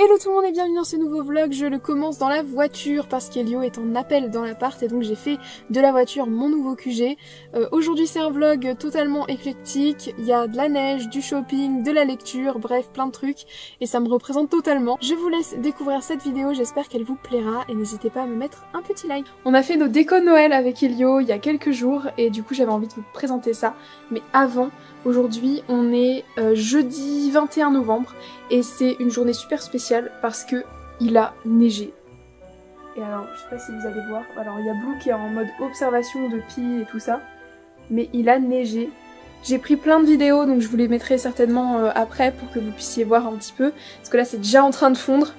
Hello tout le monde et bienvenue dans ce nouveau vlog. Je le commence dans la voiture parce qu'Elio est en appel dans l'appart et donc j'ai fait de la voiture mon nouveau QG. Aujourd'hui c'est un vlog totalement éclectique, il y a de la neige, du shopping, de la lecture, bref plein de trucs et ça me représente totalement. Je vous laisse découvrir cette vidéo, j'espère qu'elle vous plaira et n'hésitez pas à me mettre un petit like. On a fait nos décos de Noël avec Elio il y a quelques jours et du coup j'avais envie de vous présenter ça. Mais avant, aujourd'hui on est jeudi 21 novembre et c'est une journée super spéciale parce que il a neigé. Et alors, je sais pas si vous allez voir, alors il y a Blue qui est en mode observation de Pi et tout ça, mais il a neigé. J'ai pris plein de vidéos, donc je vous les mettrai certainement après pour que vous puissiez voir un petit peu, parce que là c'est déjà en train de fondre,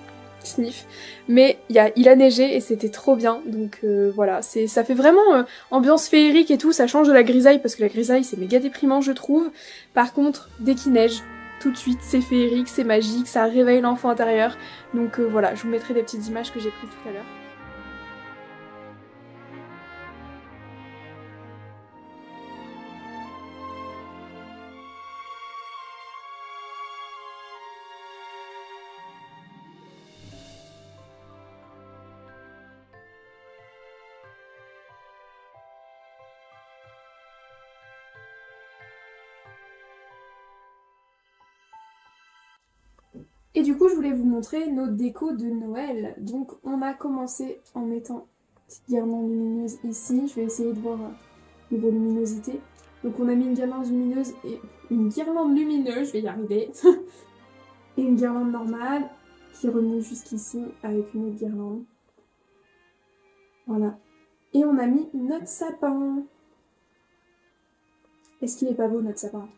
sniff, mais il a neigé et c'était trop bien, donc voilà, ça fait vraiment ambiance féerique et tout, ça change de la grisaille, parce que la grisaille c'est méga déprimant je trouve. Par contre, dès qu'il neige, tout de suite c'est féerique, c'est magique, ça réveille l'enfant intérieur, donc voilà, je vous mettrai des petites images que j'ai prises tout à l'heure. Et du coup je voulais vous montrer nos décos de Noël. Donc on a commencé en mettant une petite guirlande lumineuse ici, je vais essayer de voir niveau luminosité. Donc on a mis une guirlande lumineuse et je vais y arriver, et une guirlande normale qui remonte jusqu'ici avec une autre guirlande. Voilà. Et on a mis notre sapin. Est-ce qu'il est pas beau notre sapin ?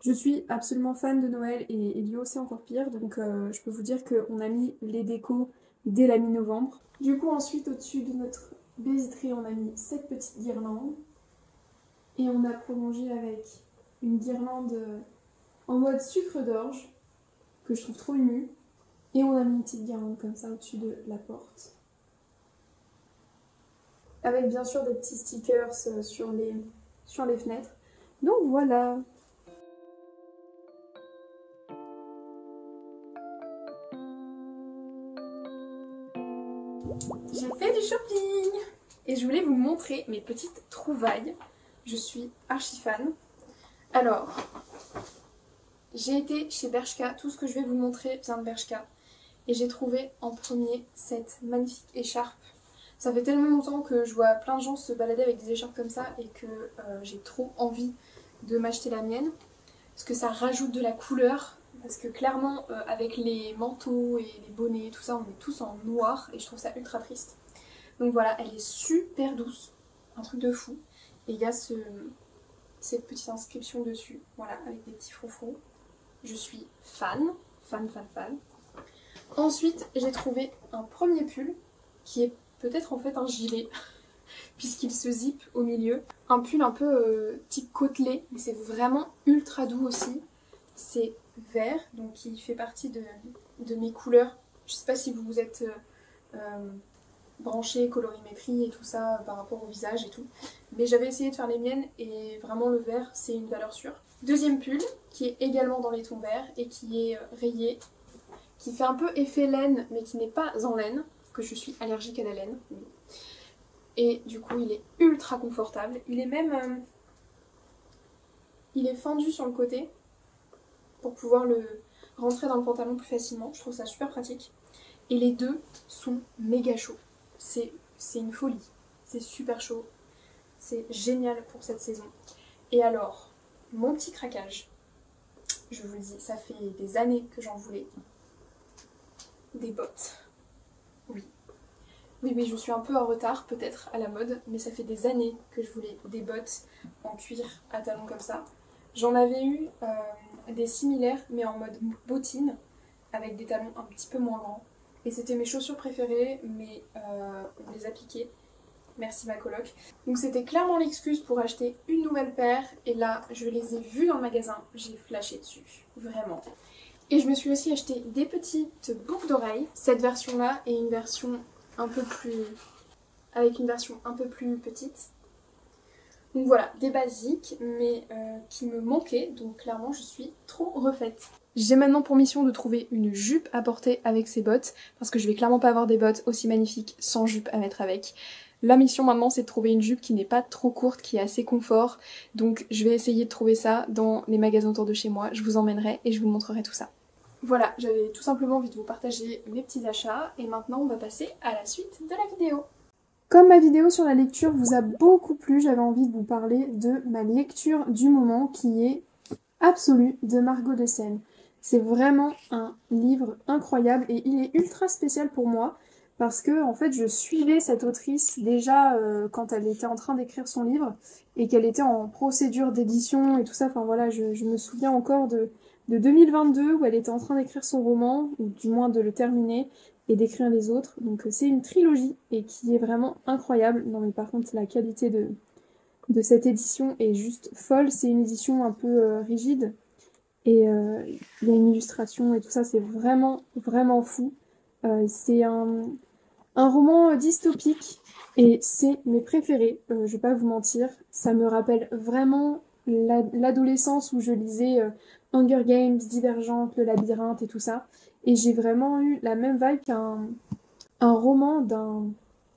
Je suis absolument fan de Noël et Elio c'est encore pire, donc je peux vous dire qu'on a mis les décos dès la mi-novembre. Du coup ensuite au-dessus de notre baisiterie on a mis cette petite guirlande et on a prolongé avec une guirlande en mode sucre d'orge que je trouve trop émue et on a mis une petite guirlande comme ça au-dessus de la porte avec bien sûr des petits stickers sur les fenêtres. Donc voilà. J'ai fait du shopping et je voulais vous montrer mes petites trouvailles. Je suis archi fan. Alors, j'ai été chez Bershka, tout ce que je vais vous montrer vient de Bershka. Et j'ai trouvé en premier cette magnifique écharpe. Ça fait tellement longtemps que je vois plein de gens se balader avec des écharpes comme ça et que j'ai trop envie de m'acheter la mienne. Parce que ça rajoute de la couleur. Parce que clairement, avec les manteaux et les bonnets, tout ça, on est tous en noir et je trouve ça ultra triste. Donc voilà, elle est super douce, un truc de fou. Et il y a cette petite inscription dessus, voilà, avec des petits froufrous. Je suis fan, fan, fan, fan. Ensuite, j'ai trouvé un premier pull qui est peut-être en fait un gilet, puisqu'il se zippe au milieu. Un pull un peu type côtelé, mais c'est vraiment ultra doux aussi. C'est vert, donc qui fait partie de mes couleurs. Je sais pas si vous vous êtes branché colorimétrie et tout ça par rapport au visage et tout, mais j'avais essayé de faire les miennes et vraiment le vert c'est une valeur sûre. Deuxième pull qui est également dans les tons verts et qui est rayé, qui fait un peu effet laine mais qui n'est pas en laine, parce que je suis allergique à la laine. Et du coup il est ultra confortable, il est même il est fendu sur le côté pour pouvoir le rentrer dans le pantalon plus facilement. Je trouve ça super pratique. Et les deux sont méga chauds. C'est une folie. C'est super chaud. C'est génial pour cette saison. Et alors, mon petit craquage, je vous le dis, ça fait des années que j'en voulais. Des bottes. Oui. Oui, je suis un peu en retard peut-être à la mode, mais ça fait des années que je voulais des bottes en cuir à talons comme ça. J'en avais eu des similaires mais en mode bottine avec des talons un petit peu moins grands et c'était mes chaussures préférées mais on les a piquées, merci ma coloc. Donc c'était clairement l'excuse pour acheter une nouvelle paire et là je les ai vues dans le magasin, j'ai flashé dessus, vraiment. Et je me suis aussi acheté des petites boucles d'oreilles, cette version là et une version un peu plus... avec une version un peu plus petite. Donc voilà, des basiques, mais qui me manquaient, donc clairement je suis trop refaite. J'ai maintenant pour mission de trouver une jupe à porter avec ces bottes, parce que je vais clairement pas avoir des bottes aussi magnifiques sans jupe à mettre avec. La mission maintenant c'est de trouver une jupe qui n'est pas trop courte, qui est assez confort, donc je vais essayer de trouver ça dans les magasins autour de chez moi, je vous emmènerai et je vous montrerai tout ça. Voilà, j'avais tout simplement envie de vous partager mes petits achats, et maintenant on va passer à la suite de la vidéo. Comme ma vidéo sur la lecture vous a beaucoup plu, j'avais envie de vous parler de ma lecture du moment qui est Absolue de Margot de Seine. C'est vraiment un livre incroyable et il est ultra spécial pour moi parce que en fait je suivais cette autrice déjà quand elle était en train d'écrire son livre et qu'elle était en procédure d'édition et tout ça. Enfin voilà, je me souviens encore de 2022 où elle était en train d'écrire son roman, ou du moins de le terminer et d'écrire les autres. Donc c'est une trilogie et qui est vraiment incroyable. Non mais par contre la qualité de cette édition est juste folle. C'est une édition un peu rigide et il y a une illustration et tout ça, c'est vraiment vraiment fou. C'est un roman dystopique et c'est mes préférés, je vais pas vous mentir. Ça me rappelle vraiment l'adolescence où je lisais Hunger Games, Divergente, Le Labyrinthe et tout ça. Et j'ai vraiment eu la même vibe qu'un roman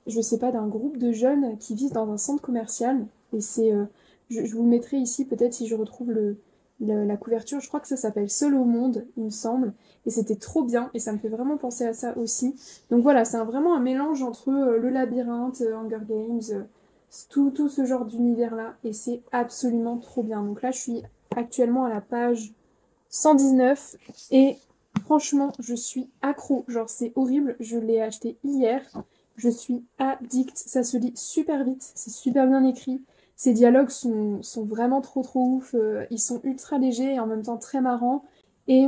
je sais pas, d'un groupe de jeunes qui vivent dans un centre commercial. Et c'est, je vous le mettrai ici peut-être si je retrouve la couverture. Je crois que ça s'appelle Seul au monde, il me semble. Et c'était trop bien et ça me fait vraiment penser à ça aussi. Donc voilà, c'est vraiment un mélange entre Le Labyrinthe, Hunger Games, tout ce genre d'univers-là. Et c'est absolument trop bien. Donc là, je suis actuellement à la page 119 et franchement, je suis accro. Genre, c'est horrible. Je l'ai acheté hier. Je suis addict. Ça se lit super vite. C'est super bien écrit. Ces dialogues sont vraiment trop ouf. Ils sont ultra légers et en même temps très marrants. Et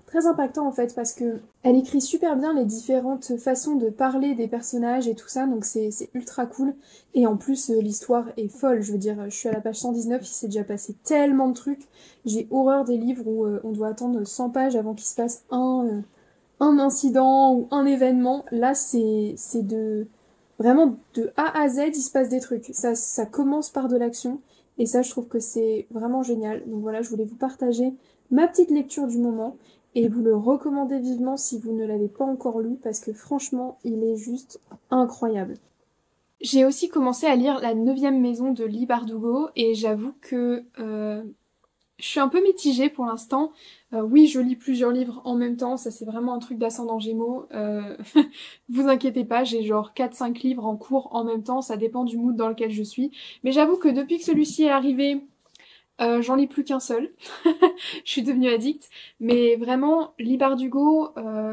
très impactants en fait parce que elle écrit super bien les différentes façons de parler des personnages et tout ça. Donc c'est ultra cool. Et en plus, l'histoire est folle. Je veux dire, je suis à la page 119. Il s'est déjà passé tellement de trucs. J'ai horreur des livres où on doit attendre 100 pages avant qu'il se passe un incident ou un événement. Là, c'est vraiment de A à Z, il se passe des trucs. Ça commence par de l'action et ça, je trouve que c'est vraiment génial. Donc voilà, je voulais vous partager ma petite lecture du moment et vous le recommander vivement si vous ne l'avez pas encore lu parce que franchement, il est juste incroyable. J'ai aussi commencé à lire La 9e maison de Leigh Bardugo et j'avoue que je suis un peu mitigée pour l'instant. Oui, je lis plusieurs livres en même temps, ça c'est vraiment un truc d'ascendant Gémeaux. Vous inquiétez pas, j'ai genre 4-5 livres en cours en même temps, ça dépend du mood dans lequel je suis. Mais j'avoue que depuis que celui-ci est arrivé, j'en lis plus qu'un seul. Je suis devenue addict. Mais vraiment, Leigh Bardugo,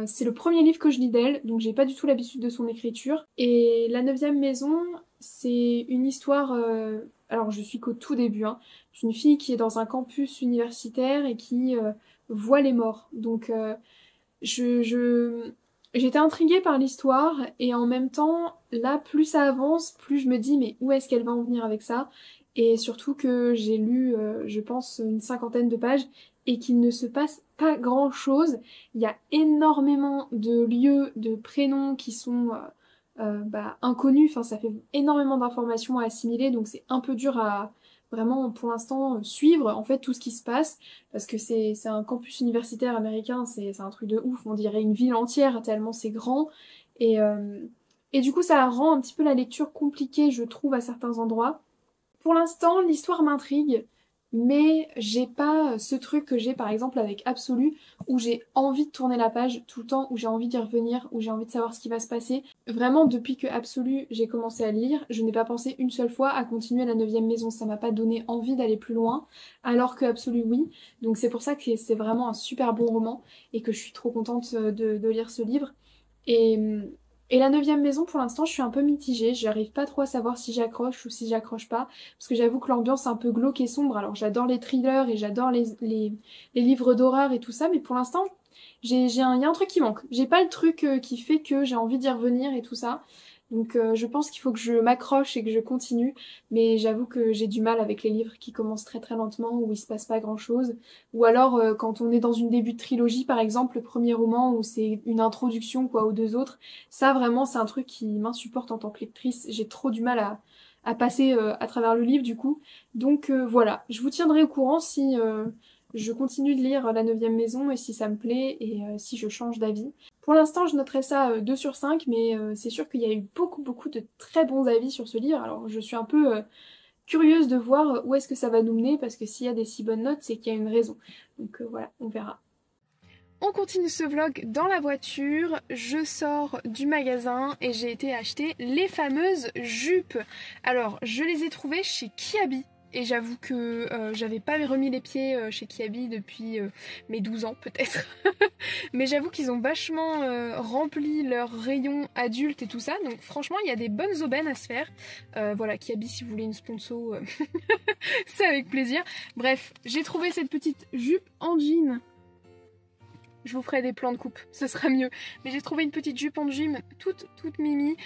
c'est le premier livre que je lis d'elle, donc j'ai pas du tout l'habitude de son écriture. Et La 9e maison, c'est une histoire... Alors je suis qu'au tout début, hein. C'est une fille qui est dans un campus universitaire et qui voit les morts. Donc j'étais intriguée par l'histoire et en même temps, là, plus ça avance, plus je me dis mais où est-ce qu'elle va en venir avec ça? Et surtout que j'ai lu, je pense, une 50aine de pages et qu'il ne se passe pas grand-chose. Il y a énormément de lieux, de prénoms qui sont inconnus. Enfin, ça fait énormément d'informations à assimiler, donc c'est un peu dur à vraiment, pour l'instant, suivre en fait tout ce qui se passe parce que c'est un campus universitaire américain, c'est un truc de ouf. On dirait une ville entière tellement c'est grand et et du coup, ça rend un petit peu la lecture compliquée, je trouve, à certains endroits. Pour l'instant, l'histoire m'intrigue, mais j'ai pas ce truc que j'ai par exemple avec Absolu, où j'ai envie de tourner la page tout le temps, où j'ai envie d'y revenir, où j'ai envie de savoir ce qui va se passer. Vraiment, depuis que Absolu, j'ai commencé à le lire, je n'ai pas pensé une seule fois à continuer La 9e maison. Ça m'a pas donné envie d'aller plus loin, alors que Absolu, oui. Donc c'est pour ça que c'est vraiment un super bon roman, et que je suis trop contente de lire ce livre. Et, et La 9e maison, pour l'instant, je suis un peu mitigée. J'arrive pas trop à savoir si j'accroche ou si j'accroche pas. Parce que j'avoue que l'ambiance est un peu glauque et sombre. Alors j'adore les thrillers et j'adore les livres d'horreur et tout ça. Mais pour l'instant, il y a un truc qui manque. J'ai pas le truc qui fait que j'ai envie d'y revenir et tout ça. Donc je pense qu'il faut que je m'accroche et que je continue. Mais j'avoue que j'ai du mal avec les livres qui commencent très très lentement, où il se passe pas grand chose. Ou alors quand on est dans une début de trilogie par exemple, le premier roman où c'est une introduction quoi aux deux autres. Ça vraiment c'est un truc qui m'insupporte en tant que lectrice. J'ai trop du mal à passer à travers le livre du coup. Donc voilà, je vous tiendrai au courant si je continue de lire La 9e maison et si ça me plaît et si je change d'avis. Pour l'instant, je noterai ça 2 sur 5, mais c'est sûr qu'il y a eu beaucoup de très bons avis sur ce livre. Alors je suis un peu curieuse de voir où est-ce que ça va nous mener, parce que s'il y a des si bonnes notes, c'est qu'il y a une raison. Donc voilà, on verra. On continue ce vlog dans la voiture, je sors du magasin et j'ai été acheter les fameuses jupes. Alors, je les ai trouvées chez Kiabi. Et j'avoue que j'avais pas remis les pieds chez Kiabi depuis mes 12 ans peut-être. Mais j'avoue qu'ils ont vachement rempli leur rayon adulte et tout ça. Donc franchement, il y a des bonnes aubaines à se faire. Voilà, Kiabi, si vous voulez une sponsor, c'est avec plaisir. Bref, j'ai trouvé cette petite jupe en jean. Je vous ferai des plans de coupe, ce sera mieux. Mais j'ai trouvé une petite jupe en jean toute mimi,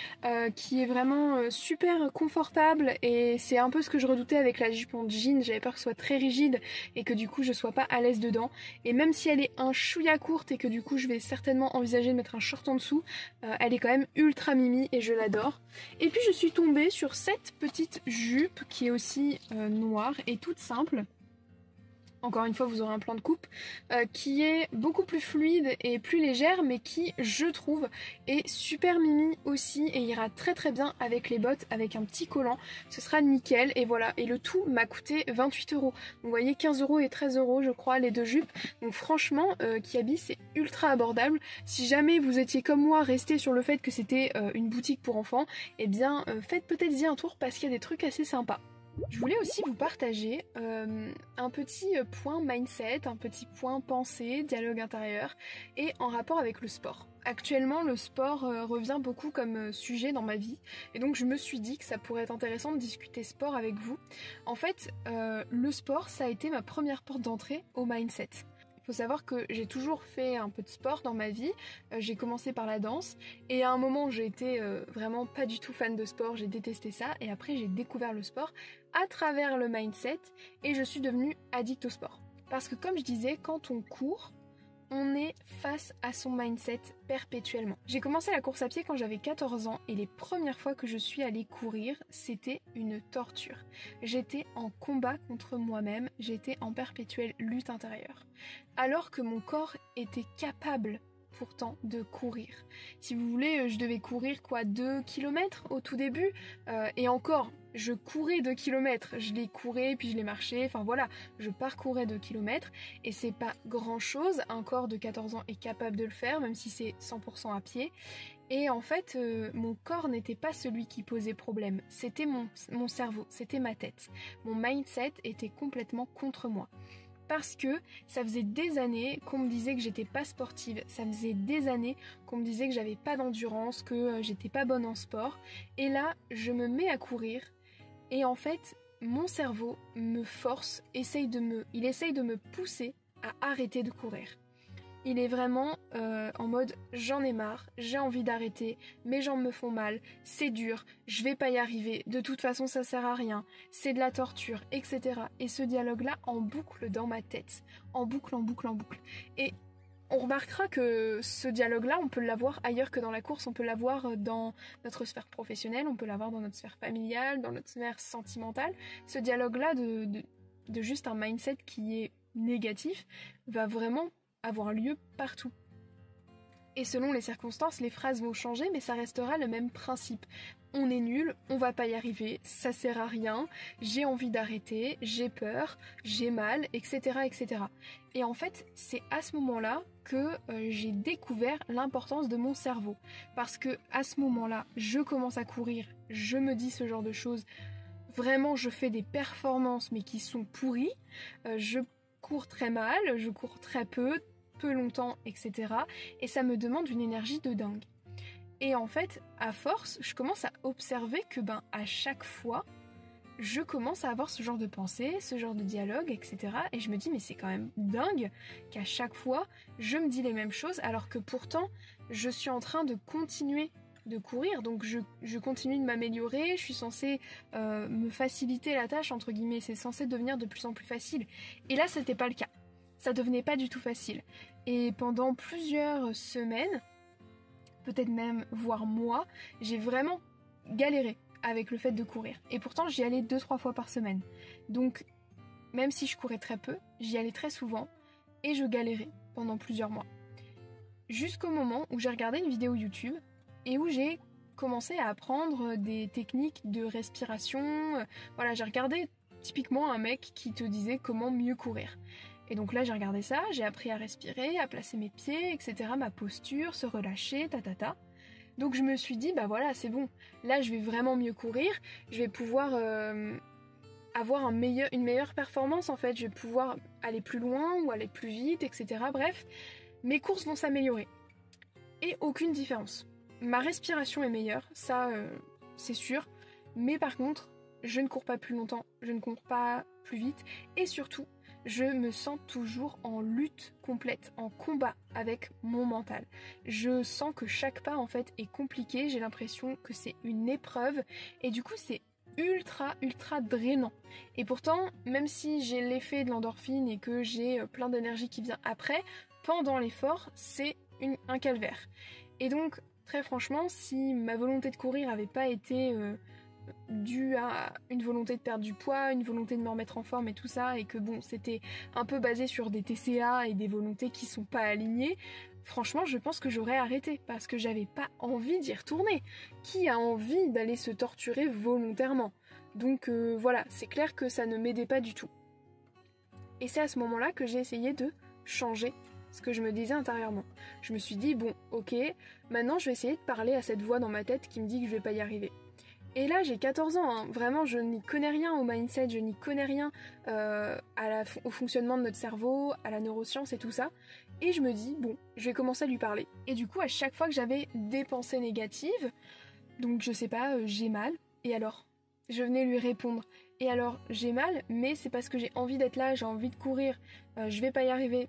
qui est vraiment super confortable, et c'est un peu ce que je redoutais avec la jupe en jean. J'avais peur que ce soit très rigide et que du coup je sois pas à l'aise dedans. Et même si elle est un chouïa courte et que du coup je vais certainement envisager de mettre un short en dessous, elle est quand même ultra mimi et je l'adore. Et puis je suis tombée sur cette petite jupe qui est aussi noire et toute simple. Encore une fois, vous aurez un plan de coupe qui est beaucoup plus fluide et plus légère, mais qui, je trouve, est super mimi aussi et ira très bien avec les bottes, avec un petit collant. Ce sera nickel, et voilà. Et le tout m'a coûté 28 €. Vous voyez, 15 € et 13 €, je crois, les deux jupes. Donc franchement, Kiabi, c'est ultra abordable. Si jamais vous étiez comme moi resté sur le fait que c'était une boutique pour enfants, eh bien, faites peut-être y un tour parce qu'il y a des trucs assez sympas. Je voulais aussi vous partager un petit point mindset, un petit point pensée, dialogue intérieur, et en rapport avec le sport. Actuellement, le sport revient beaucoup comme sujet dans ma vie, et donc je me suis dit que ça pourrait être intéressant de discuter sport avec vous. En fait, le sport, ça a été ma première porte d'entrée au mindset. Faut savoir que j'ai toujours fait un peu de sport dans ma vie, j'ai commencé par la danse, et à un moment j'ai été vraiment pas du tout fan de sport, j'ai détesté ça, et après j'ai découvert le sport à travers le mindset, et je suis devenue addict au sport. Parce que comme je disais, quand on court, on est face à son mindset perpétuellement. J'ai commencé la course à pied quand j'avais 14 ans et les premières fois que je suis allée courir, c'était une torture. J'étais en combat contre moi-même, j'étais en perpétuelle lutte intérieure. Alors que mon corps était capable pourtant de courir. Si vous voulez, je devais courir 2 km au tout début, et encore, je courais 2 km, je les courais puis je les marchais, enfin voilà, je parcourais 2 km, et c'est pas grand chose, un corps de 14 ans est capable de le faire, même si c'est 100% à pied. Et en fait, mon corps n'était pas celui qui posait problème, c'était mon cerveau, c'était ma tête. Mon mindset était complètement contre moi. Parce que ça faisait des années qu'on me disait que j'étais pas sportive, ça faisait des années qu'on me disait que j'avais pas d'endurance, que j'étais pas bonne en sport, et là je me mets à courir, et en fait mon cerveau me force, il essaye de me pousser à arrêter de courir. Il est vraiment en mode j'en ai marre, j'ai envie d'arrêter, mes jambes me font mal, c'est dur, je vais pas y arriver, de toute façon ça sert à rien, c'est de la torture, etc. Et ce dialogue-là en boucle dans ma tête, en boucle. Et on remarquera que ce dialogue-là, on peut l'avoir ailleurs que dans la course, on peut l'avoir dans notre sphère professionnelle, on peut l'avoir dans notre sphère familiale, dans notre sphère sentimentale. Ce dialogue-là de juste un mindset qui est négatif va vraiment avoir lieu partout. Et selon les circonstances, les phrases vont changer, mais ça restera le même principe. On est nul, on va pas y arriver, ça sert à rien, j'ai envie d'arrêter, j'ai peur, j'ai mal, etc. Et en fait, c'est à ce moment-là que j'ai découvert l'importance de mon cerveau. Parce que à ce moment-là, je commence à courir, je me dis ce genre de choses. Vraiment, je fais des performances, mais qui sont pourries. Je cours très mal, je cours très peu longtemps, etc. Et ça me demande une énergie de dingue. Et en fait, à force, je commence à observer que à chaque fois, je commence à avoir ce genre de pensée, ce genre de dialogue, etc. Et je me dis, mais c'est quand même dingue qu'à chaque fois, je me dis les mêmes choses, alors que pourtant, je suis en train de continuer de courir, donc je continue de m'améliorer, je suis censée me faciliter la tâche, entre guillemets, c'est censé devenir de plus en plus facile. Et là, c'était pas le cas. Ça devenait pas du tout facile. Et pendant plusieurs semaines, peut-être même voire mois, j'ai vraiment galéré avec le fait de courir. Et pourtant j'y allais 2-3 fois par semaine. Donc même si je courais très peu, j'y allais très souvent et je galérais pendant plusieurs mois. Jusqu'au moment où j'ai regardé une vidéo YouTube et où j'ai commencé à apprendre des techniques de respiration. Voilà, j'ai regardé typiquement un mec qui te disait comment mieux courir. Et donc là j'ai regardé ça, j'ai appris à respirer, à placer mes pieds, etc. Ma posture, se relâcher, Donc je me suis dit, bah voilà, c'est bon. Là je vais vraiment mieux courir, je vais pouvoir avoir une meilleure performance en fait. Je vais pouvoir aller plus loin ou aller plus vite, etc. Bref, mes courses vont s'améliorer. Et aucune différence. Ma respiration est meilleure, ça c'est sûr. Mais par contre, je ne cours pas plus longtemps, je ne cours pas plus vite. Et surtout, je me sens toujours en lutte complète, en combat avec mon mental. Je sens que chaque pas en fait est compliqué, j'ai l'impression que c'est une épreuve. Et du coup c'est ultra drainant. Et pourtant, même si j'ai l'effet de l'endorphine et que j'ai plein d'énergie qui vient après, pendant l'effort, c'est un calvaire. Et donc, très franchement, si ma volonté de courir avait pas été due à une volonté de perdre du poids, une volonté de me remettre en forme et tout ça, et que bon, c'était un peu basé sur des TCA et des volontés qui sont pas alignées, franchement, je pense que j'aurais arrêté, parce que j'avais pas envie d'y retourner. Qui a envie d'aller se torturer volontairement? Donc voilà, c'est clair que ça ne m'aidait pas du tout. Et c'est à ce moment-là que j'ai essayé de changer ce que je me disais intérieurement. Je me suis dit, bon, ok, maintenant je vais essayer de parler à cette voix dans ma tête qui me dit que je vais pas y arriver. Et là, j'ai 14 ans, hein. Vraiment, je n'y connais rien au mindset, je n'y connais rien au fonctionnement de notre cerveau, à la neuroscience et tout ça. Et je me dis, bon, je vais commencer à lui parler. Et du coup, à chaque fois que j'avais des pensées négatives, donc je sais pas, j'ai mal, et alors ? Je venais lui répondre. Et alors, j'ai mal, mais c'est parce que j'ai envie d'être là, j'ai envie de courir, je vais pas y arriver.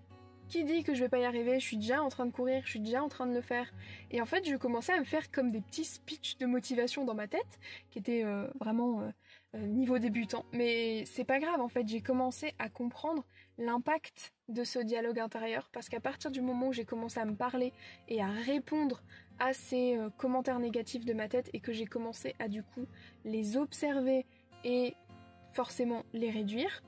Qui dit que je vais pas y arriver? Je suis déjà en train de courir, je suis déjà en train de le faire. Et en fait, je commençais à me faire comme des petits speeches de motivation dans ma tête, qui étaient vraiment niveau débutant. Mais c'est pas grave, en fait, j'ai commencé à comprendre l'impact de ce dialogue intérieur, parce qu'à partir du moment où j'ai commencé à me parler et à répondre à ces commentaires négatifs de ma tête, et que j'ai commencé à du coup les observer et forcément les réduire,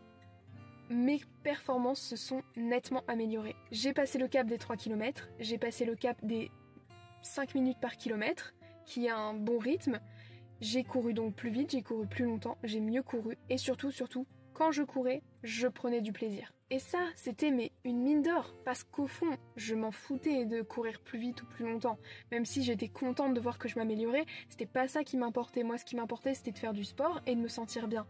mes performances se sont nettement améliorées. J'ai passé le cap des 3 km, j'ai passé le cap des 5 minutes par kilomètre, qui est un bon rythme. J'ai couru donc plus vite, j'ai couru plus longtemps, j'ai mieux couru, et surtout, quand je courais, je prenais du plaisir. Et ça, c'était une mine d'or, parce qu'au fond, je m'en foutais de courir plus vite ou plus longtemps. Même si j'étais contente de voir que je m'améliorais, c'était pas ça qui m'importait. Moi, ce qui m'importait, c'était de faire du sport et de me sentir bien.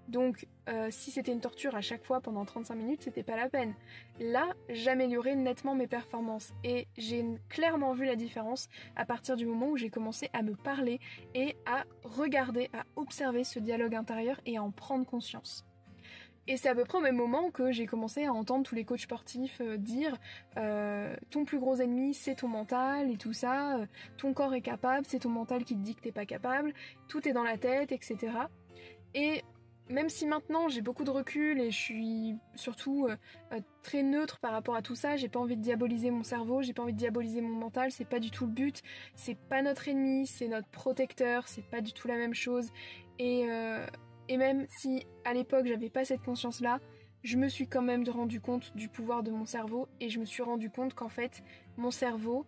Donc, si c'était une torture à chaque fois pendant 35 minutes, c'était pas la peine. Là, j'améliorais nettement mes performances et j'ai clairement vu la différence à partir du moment où j'ai commencé à me parler et à regarder, à observer ce dialogue intérieur et à en prendre conscience. Et c'est à peu près au même moment que j'ai commencé à entendre tous les coachs sportifs dire ton plus gros ennemi c'est ton mental et tout ça, ton corps est capable, c'est ton mental qui te dit que t'es pas capable, tout est dans la tête, etc. Et même si maintenant j'ai beaucoup de recul et je suis surtout très neutre par rapport à tout ça, j'ai pas envie de diaboliser mon cerveau, j'ai pas envie de diaboliser mon mental, c'est pas du tout le but, c'est pas notre ennemi, c'est notre protecteur, c'est pas du tout la même chose. Et même si à l'époque j'avais pas cette conscience-là, je me suis quand même rendu compte du pouvoir de mon cerveau et je me suis rendu compte qu'en fait mon cerveau,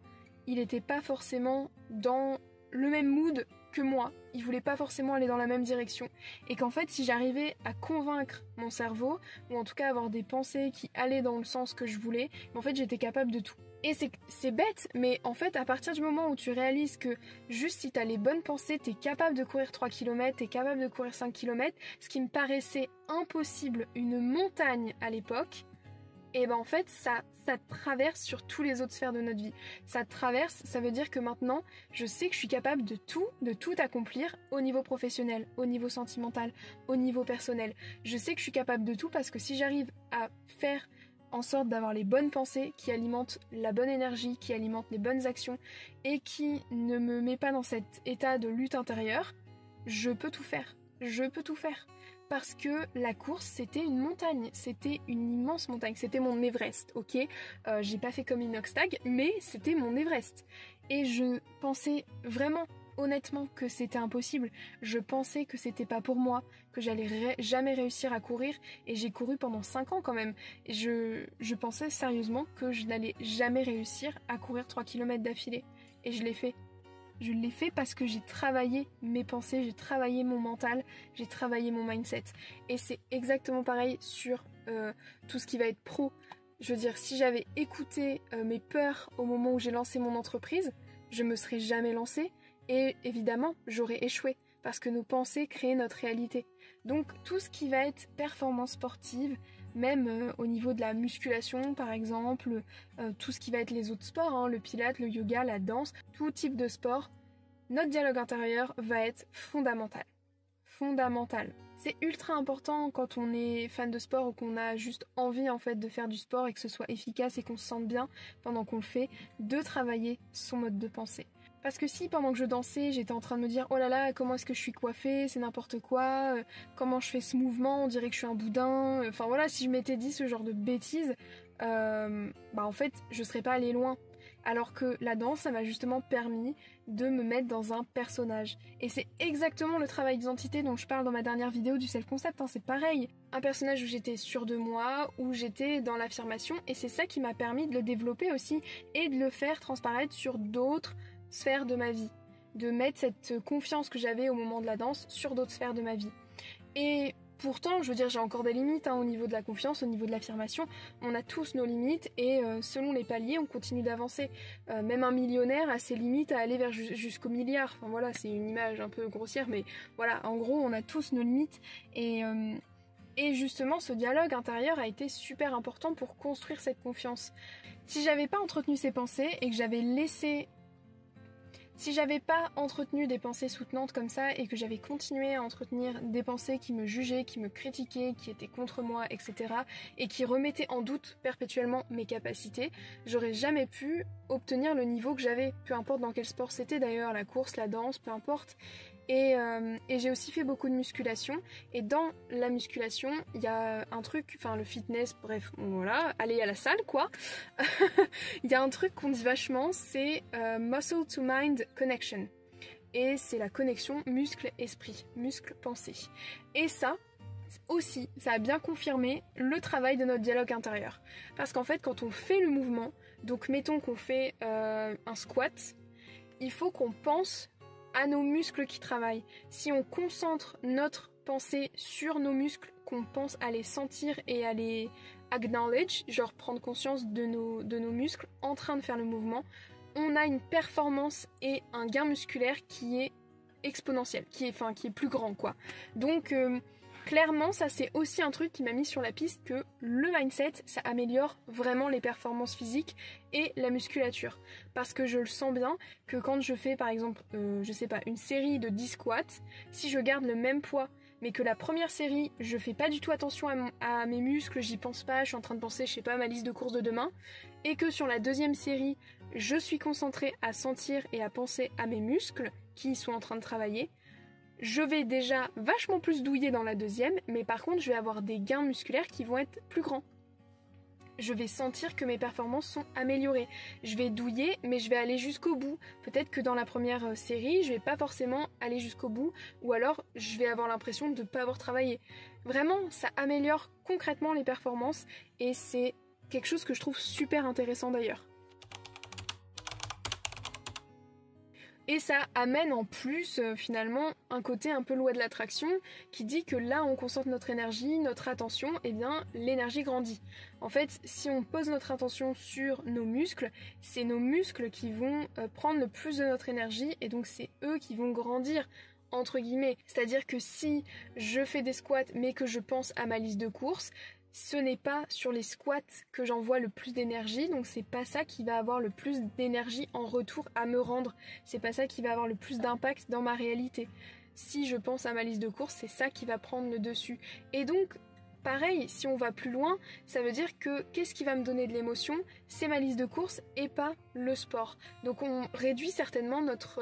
il était pas forcément dans le même mood que moi, il voulait pas forcément aller dans la même direction, et qu'en fait si j'arrivais à convaincre mon cerveau, ou en tout cas avoir des pensées qui allaient dans le sens que je voulais, en fait j'étais capable de tout. Et c'est bête, mais en fait à partir du moment où tu réalises que juste si t'as les bonnes pensées, t'es capable de courir 3 km, t'es capable de courir 5 km, ce qui me paraissait impossible, une montagne à l'époque, et ben en fait ça traverse sur tous les autres sphères de notre vie. Ça traverse, ça veut dire que maintenant je sais que je suis capable de tout accomplir au niveau professionnel, au niveau sentimental, au niveau personnel. Je sais que je suis capable de tout parce que si j'arrive à faire en sorte d'avoir les bonnes pensées qui alimentent la bonne énergie, qui alimentent les bonnes actions et qui ne me met pas dans cet état de lutte intérieure, je peux tout faire. Je peux tout faire. Parce que la course, c'était une montagne. C'était une immense montagne. C'était mon Everest, ok ? J'ai pas fait comme Inoxtag, mais c'était mon Everest. Et je pensais vraiment honnêtement que c'était impossible. Je pensais que c'était pas pour moi, que j'allais jamais réussir à courir, et j'ai couru pendant 5 ans quand même. Je pensais sérieusement que je n'allais jamais réussir à courir 3 km d'affilée. Et je l'ai fait. Je l'ai fait parce que j'ai travaillé mes pensées, j'ai travaillé mon mental, j'ai travaillé mon mindset. Et c'est exactement pareil sur tout ce qui va être pro. Je veux dire, si j'avais écouté mes peurs au moment où j'ai lancé mon entreprise, je me serais jamais lancée et évidemment, j'aurais échoué parce que nos pensées créent notre réalité. Donc tout ce qui va être performance sportive, même au niveau de la musculation par exemple, tout ce qui va être les autres sports, hein, le pilates, le yoga, la danse, tout type de sport, notre dialogue intérieur va être fondamental. Fondamental. C'est ultra important quand on est fan de sport ou qu'on a juste envie en fait de faire du sport et que ce soit efficace et qu'on se sente bien pendant qu'on le fait, de travailler son mode de pensée. Parce que si pendant que je dansais, j'étais en train de me dire oh là là, comment est-ce que je suis coiffée, c'est n'importe quoi, comment je fais ce mouvement, on dirait que je suis un boudin, enfin voilà, si je m'étais dit ce genre de bêtises, en fait, je serais pas allée loin. Alors que la danse, ça m'a justement permis de me mettre dans un personnage. Et c'est exactement le travail d'identité dont je parle dans ma dernière vidéo du self-concept, hein, c'est pareil. Un personnage où j'étais sûre de moi, où j'étais dans l'affirmation, et c'est ça qui m'a permis de le développer aussi, et de le faire transparaître sur d'autres sphères de ma vie. De mettre cette confiance que j'avais au moment de la danse sur d'autres sphères de ma vie. Et pourtant, je veux dire, j'ai encore des limites hein, au niveau de la confiance, au niveau de l'affirmation. On a tous nos limites et selon les paliers, on continue d'avancer. Même un millionnaire a ses limites à aller vers jusqu'au milliard. Enfin voilà, c'est une image un peu grossière, mais voilà, en gros, on a tous nos limites. Et justement, ce dialogue intérieur a été super important pour construire cette confiance. Si j'avais pas entretenu ces pensées et que j'avais laissé... Si j'avais pas entretenu des pensées soutenantes comme ça et que j'avais continué à entretenir des pensées qui me jugeaient, qui me critiquaient, qui étaient contre moi, etc. et qui remettaient en doute perpétuellement mes capacités, j'aurais jamais pu obtenir le niveau que j'avais, peu importe dans quel sport c'était d'ailleurs, la course, la danse, peu importe. Et j'ai aussi fait beaucoup de musculation, et dans la musculation, il y a un truc, enfin le fitness, bref, voilà, aller à la salle quoi. Il y a un truc qu'on dit vachement, c'est muscle to mind connection. Et c'est la connexion muscle-esprit, muscle-pensée. Et ça aussi, ça a bien confirmé le travail de notre dialogue intérieur. Parce qu'en fait, quand on fait le mouvement, donc mettons qu'on fait un squat, il faut qu'on pense à nos muscles qui travaillent. Si on concentre notre pensée sur nos muscles, qu'on pense à les sentir et à les acknowledge, genre prendre conscience de nos muscles en train de faire le mouvement, on a une performance et un gain musculaire qui est exponentiel, qui est plus grand quoi. Donc clairement, ça c'est aussi un truc qui m'a mis sur la piste que le mindset, ça améliore vraiment les performances physiques et la musculature. Parce que je le sens bien que quand je fais par exemple, je sais pas, une série de 10 squats, si je garde le même poids, mais que la première série, je fais pas du tout attention à mes muscles, j'y pense pas, je suis en train de penser, je sais pas, à ma liste de courses de demain, et que sur la deuxième série, je suis concentrée à sentir et à penser à mes muscles qui sont en train de travailler, je vais déjà vachement plus douiller dans la deuxième, mais par contre je vais avoir des gains musculaires qui vont être plus grands. Je vais sentir que mes performances sont améliorées. Je vais douiller, mais je vais aller jusqu'au bout. Peut-être que dans la première série, je vais pas forcément aller jusqu'au bout, ou alors je vais avoir l'impression de ne pas avoir travaillé. Vraiment, ça améliore concrètement les performances, et c'est quelque chose que je trouve super intéressant d'ailleurs. Et ça amène en plus finalement un côté un peu loi de l'attraction qui dit que là où on concentre notre énergie, notre attention, eh bien l'énergie grandit. En fait, si on pose notre attention sur nos muscles, c'est nos muscles qui vont prendre le plus de notre énergie et donc c'est eux qui vont grandir entre guillemets. C'est-à-dire que si je fais des squats mais que je pense à ma liste de courses, ce n'est pas sur les squats que j'envoie le plus d'énergie, donc c'est pas ça qui va avoir le plus d'énergie en retour à me rendre. C'est pas ça qui va avoir le plus d'impact dans ma réalité. Si je pense à ma liste de courses, c'est ça qui va prendre le dessus. Et donc, pareil, si on va plus loin, ça veut dire que qu'est-ce qui va me donner de l'émotion? C'est ma liste de courses et pas le sport. Donc on réduit certainement notre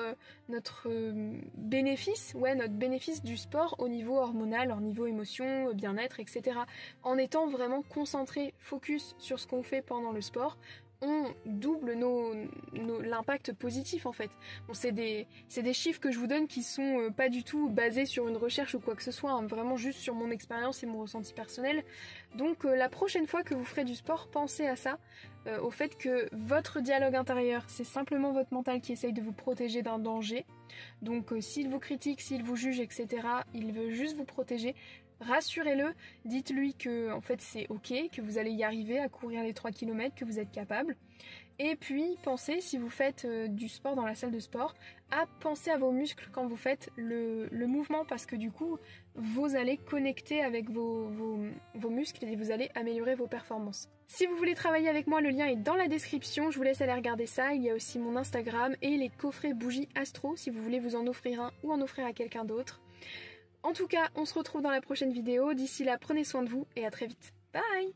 bénéfice, notre bénéfice du sport au niveau hormonal, au niveau émotion, bien-être, etc. En étant vraiment concentré, focus sur ce qu'on fait pendant le sport, on double l'impact positif en fait. Bon, c'est des chiffres que je vous donne qui sont pas du tout basés sur une recherche ou quoi que ce soit, hein, vraiment juste sur mon expérience et mon ressenti personnel. Donc la prochaine fois que vous ferez du sport, pensez à ça, au fait que votre dialogue intérieur, c'est simplement votre mental qui essaye de vous protéger d'un danger. Donc s'il vous critique, s'il vous juge, etc., il veut juste vous protéger. Rassurez-le, dites-lui que en fait c'est ok, que vous allez y arriver à courir les 3 km, que vous êtes capable. Et puis pensez, si vous faites du sport dans la salle de sport, à penser à vos muscles quand vous faites le mouvement, parce que du coup vous allez connecter avec vos muscles et vous allez améliorer vos performances. Si vous voulez travailler avec moi, le lien est dans la description, je vous laisse aller regarder ça. Il y a aussi mon Instagram et les coffrets bougies astro si vous voulez vous en offrir un ou en offrir à quelqu'un d'autre. En tout cas, on se retrouve dans la prochaine vidéo. D'ici là, prenez soin de vous et à très vite. Bye!